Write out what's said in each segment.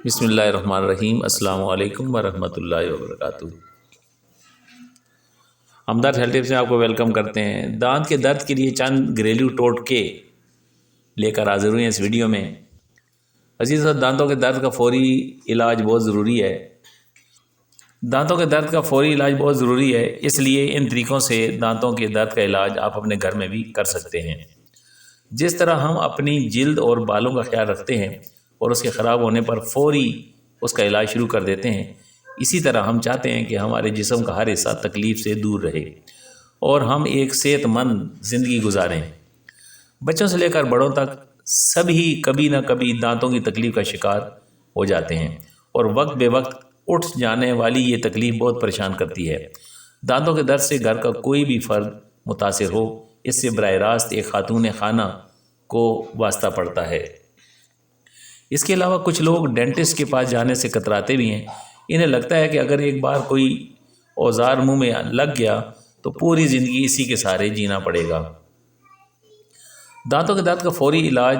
بسم اللہ الرحمن الرحیم۔ السلام علیکم ورحمۃ اللہ وبرکاتہ۔ ہمدرد ہیلتھ ٹپس میں آپ کو ویلکم کرتے ہیں۔ دانت کے درد کے لیے چند گھریلو ٹوٹکے لے کر حاضر ہوئے ہیں اس ویڈیو میں۔ عزیزو، دانتوں کے درد کا فوری علاج بہت ضروری ہے۔ دانتوں کے درد کا فوری علاج بہت ضروری ہے، اس لیے ان طریقوں سے دانتوں کے درد کا علاج آپ اپنے گھر میں بھی کر سکتے ہیں۔ جس طرح ہم اپنی جلد اور بالوں کا خیال رکھتے ہیں اور اس کے خراب ہونے پر فوری اس کا علاج شروع کر دیتے ہیں، اسی طرح ہم چاہتے ہیں کہ ہمارے جسم کا ہر حصہ تکلیف سے دور رہے اور ہم ایک صحت مند زندگی گزاریں۔ بچوں سے لے کر بڑوں تک سبھی کبھی نہ کبھی دانتوں کی تکلیف کا شکار ہو جاتے ہیں، اور وقت بے وقت اٹھ جانے والی یہ تکلیف بہت پریشان کرتی ہے۔ دانتوں کے درد سے گھر کا کوئی بھی فرد متاثر ہو، اس سے براہ راست ایک خاتون خانہ کو واسطہ پڑتا ہے۔ اس کے علاوہ کچھ لوگ ڈینٹسٹ کے پاس جانے سے کتراتے بھی ہیں۔ انہیں لگتا ہے کہ اگر ایک بار کوئی اوزار منہ میں لگ گیا تو پوری زندگی اسی کے سہارے جینا پڑے گا۔ دانتوں کے درد کا فوری علاج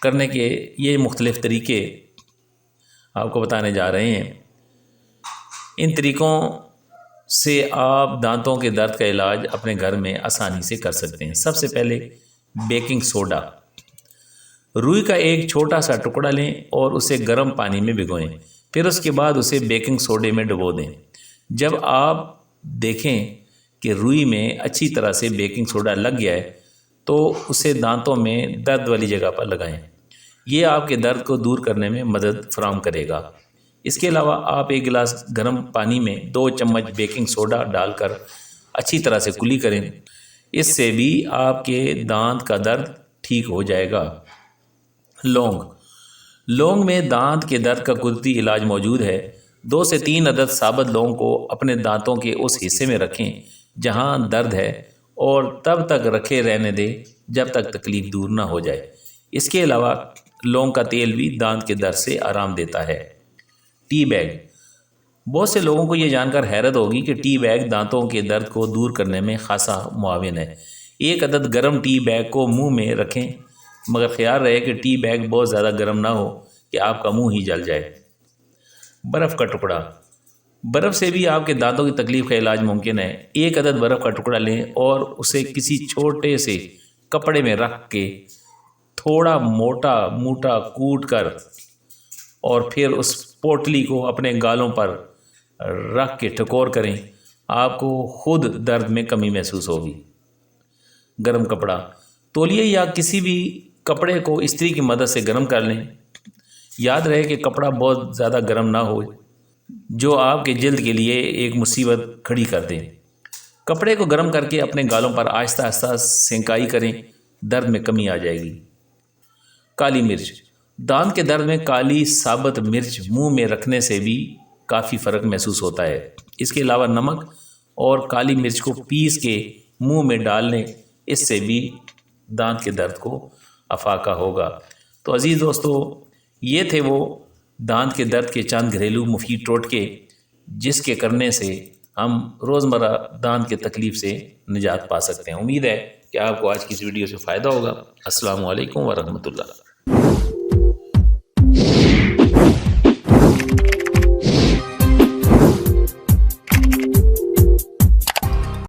کرنے کے یہ مختلف طریقے آپ کو بتانے جا رہے ہیں۔ ان طریقوں سے آپ دانتوں کے درد کا علاج اپنے گھر میں آسانی سے کر سکتے ہیں۔ سب سے پہلے بیکنگ سوڈا۔ روئی کا ایک چھوٹا سا ٹکڑا لیں اور اسے گرم پانی میں بھگوئیں، پھر اس کے بعد اسے بیکنگ سوڈے میں ڈبو دیں۔ جب آپ دیکھیں کہ روئی میں اچھی طرح سے بیکنگ سوڈا لگ گیا ہے تو اسے دانتوں میں درد والی جگہ پر لگائیں۔ یہ آپ کے درد کو دور کرنے میں مدد فراہم کرے گا۔ اس کے علاوہ آپ ایک گلاس گرم پانی میں 2 چمچ بیکنگ سوڈا ڈال کر اچھی طرح سے کلی کریں، اس سے بھی آپ کے دانت کا درد ٹھیک ہو جائے گا۔ لونگ میں دانت کے درد کا قدرتی علاج موجود ہے۔ 2 سے 3 عدد ثابت لونگ کو اپنے دانتوں کے اس حصے میں رکھیں جہاں درد ہے اور تب تک رکھے رہنے دیں جب تک تکلیف دور نہ ہو جائے۔ اس کے علاوہ لونگ کا تیل بھی دانت کے درد سے آرام دیتا ہے۔ Tea bag. بہت سے لوگوں کو یہ جان کر حیرت ہوگی کہ ٹی بیگ دانتوں کے درد کو دور کرنے میں خاصا معاون ہے۔ 1 عدد گرم ٹی بیگ کو منہ میں رکھیں، مگر خیال رہے کہ ٹی بیگ بہت زیادہ گرم نہ ہو کہ آپ کا منہ ہی جل جائے۔ برف کا ٹکڑا۔ برف سے بھی آپ کے دانتوں کی تکلیف کا علاج ممکن ہے۔ 1 عدد برف کا ٹکڑا لیں اور اسے کسی چھوٹے سے کپڑے میں رکھ کے تھوڑا موٹا کوٹ کر اور پھر اس پوٹلی کو اپنے گالوں پر رکھ کے ٹھکور کریں، آپ کو خود درد میں کمی محسوس ہوگی۔ گرم کپڑا۔ تولیے یا کسی بھی کپڑے کو استری کی مدد سے گرم کر لیں۔ یاد رہے کہ کپڑا بہت زیادہ گرم نہ ہو جو آپ کے جلد کے لیے ایک مصیبت کھڑی کر دیں۔ کپڑے کو گرم کر کے اپنے گالوں پر آہستہ آہستہ سینکائی کریں، درد میں کمی آ جائے گی۔ کالی مرچ۔ دانت کے درد میں کالی ثابت مرچ منہ میں رکھنے سے بھی کافی فرق محسوس ہوتا ہے۔ اس کے علاوہ نمک اور کالی مرچ کو پیس کے منہ میں ڈال لیں، اس سے بھی دانت کے درد کو افاقہ ہوگا۔ تو عزیز دوستو، یہ تھے وہ دانت کے درد کے چند گھریلو مفید ٹوٹکے جس کے کرنے سے ہم روزمرہ دانت کے تکلیف سے نجات پا سکتے ہیں۔ امید ہے کہ آپ کو آج کی اس ویڈیو سے فائدہ ہوگا۔ السلام علیکم ورحمۃ اللہ۔